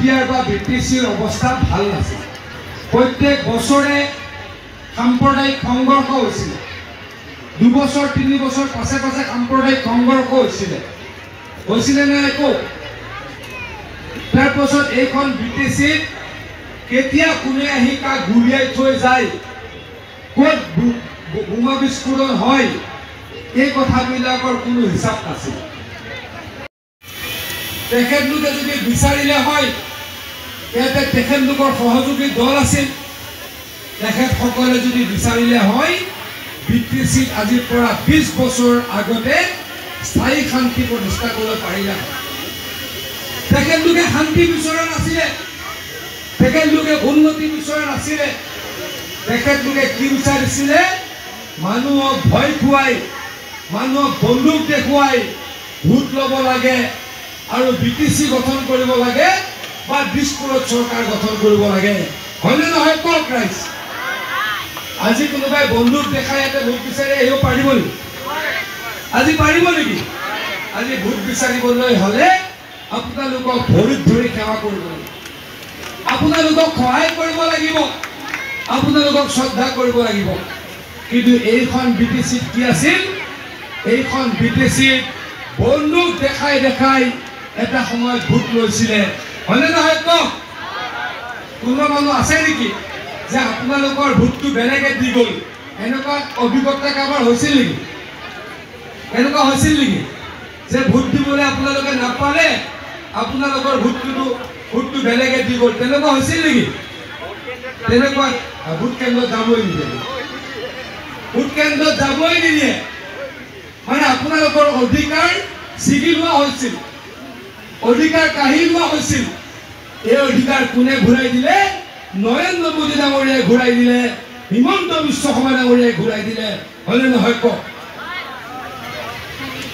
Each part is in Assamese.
BTR বা BTCৰ অৱস্থা ভাল নাছিল প্ৰত্যেক বছৰে সাম্প্ৰদায়িক সংঘৰ্ষ হৈছিল 2 বছৰ 3 বছৰ পাছে পাছে সাম্প্ৰদায়িক সংঘৰ্ষ হৈছিল নে একো তাৰ পাছত এইখন BTC কেতিয়া কোনে আহি কাক গুলিয়াই থৈ যায় ক'ত বোমা বিস্ফোৰণ হয় এই কথাবিলাকৰ কোনো হিচাপ নাছিল তেখেতলোকে যদি বিচাৰিলে হয় ইয়াতে তেখেতলোকৰ সহযোগী দল আছিল তেখেতসকলে যদি বিচাৰিলে হয় BTC আজিৰ পৰা 20 বছৰ আগতে স্থায়ী শান্তি প্ৰতিষ্ঠা কৰিব পাৰিলে তেখেতলোকে শান্তি বিচৰা নাছিলে তেখেতলোকে উন্নতি বিচৰা নাছিলে তেখেতলোকে কি বিচাৰিছিলে মানুহক ভয় খুৱাই মানুহক বন্দুক দেখুৱাই ভোট ল'ব লাগে আৰু BTC গঠন কৰিব লাগে বা দিছপুৰত চৰকাৰ গঠন কৰিব লাগে হয়নে নহয় কওক ৰাইজ আজি কোনোবাই বন্দুক দেখাই ইয়াতে ভোট বিচাৰি আহিব পাৰিব নেকি আজি পাৰিব নেকি আজি ভোট বিচাৰিবলৈ হ'লে আপোনালোকক ভৰিত ধৰি সেৱা কৰিব লাগিব আপোনালোকক সহায় কৰিব লাগিব আপোনালোকক শ্ৰদ্ধা কৰিব লাগিব কিন্তু এইখন BTC কি আছিল এইখন BTC বন্দুক দেখাই দেখাই এটা সময় ভোট লৈছিলে হয়নে নহয় কওক কোনোবা মানুহ আছে নেকি যে আপোনালোকৰ ভোটটো বেলেগে দি গ'ল এনেকুৱা অভিজ্ঞতা কাৰোবাৰ হৈছিল নেকি এনেকুৱা হৈছিল নেকি যে ভোট দিবলৈ আপোনালোকে নাপালে আপোনালোকৰ ভোটটো বেলেগে দি গ'ল তেনেকুৱা হৈছিল নেকি তেনেকুৱা ভোট কেন্দ্ৰত যাবই নিদিয়ে ভোট কেন্দ্ৰত যাবই নিদিয়ে মানে আপোনালোকৰ অধিকাৰ ছিগি লোৱা হৈছিল অধিকাৰ কাঢ়ি লোৱা হৈছিল এই অধিকাৰ কোনে ঘূৰাই দিলে নৰেন্দ্ৰ মোদী ডাঙৰীয়াই ঘূৰাই দিলে হিমন্ত বিশ্ব শৰ্মা ডাঙৰীয়াই ঘূৰাই দিলে হয়নে নহয় কওক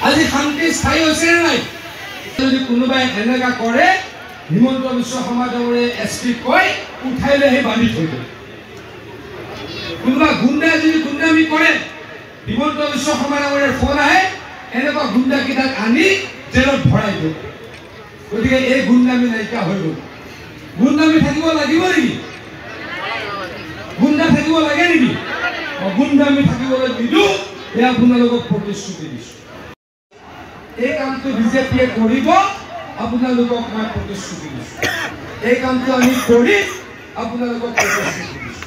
আজি শান্তি স্থায়ী হৈছে নে নাই যদি কোনোবাই এনেকা কৰে হিমন্ত বিশ্ব শৰ্মা ডাঙৰীয়াই SP কৈ উঠাই লৈ আহি বান্ধি থৈ দিয়ে কোনোবা গুণ্ডাই যদি গুণ্ডামি কৰে হিমন্ত বিশ্ব শৰ্মা ডাঙৰীয়াৰ ফোন আহে এনেকুৱা গুণ্ডাকেইটাক আনি জেলত ভৰাই দিয়ে গতিকে এই গুণ্ডামি নাইকিয়া হৈ গ'ল গুণ্ডামি থাকিব লাগিব নেকি গুণ্ডা থাকিব লাগে নেকি গুণ্ডামি থাকিবলৈ নিদিওঁ এই আপোনালোকক প্ৰতিশ্ৰুতি দিছোঁ এই কামটো বিজেপিয়ে কৰিব আপোনালোকক মই প্ৰতিশ্ৰুতি দিছোঁ এই কামটো আমি কৰি আপোনালোকক প্ৰতিশ্ৰুতি দিছোঁ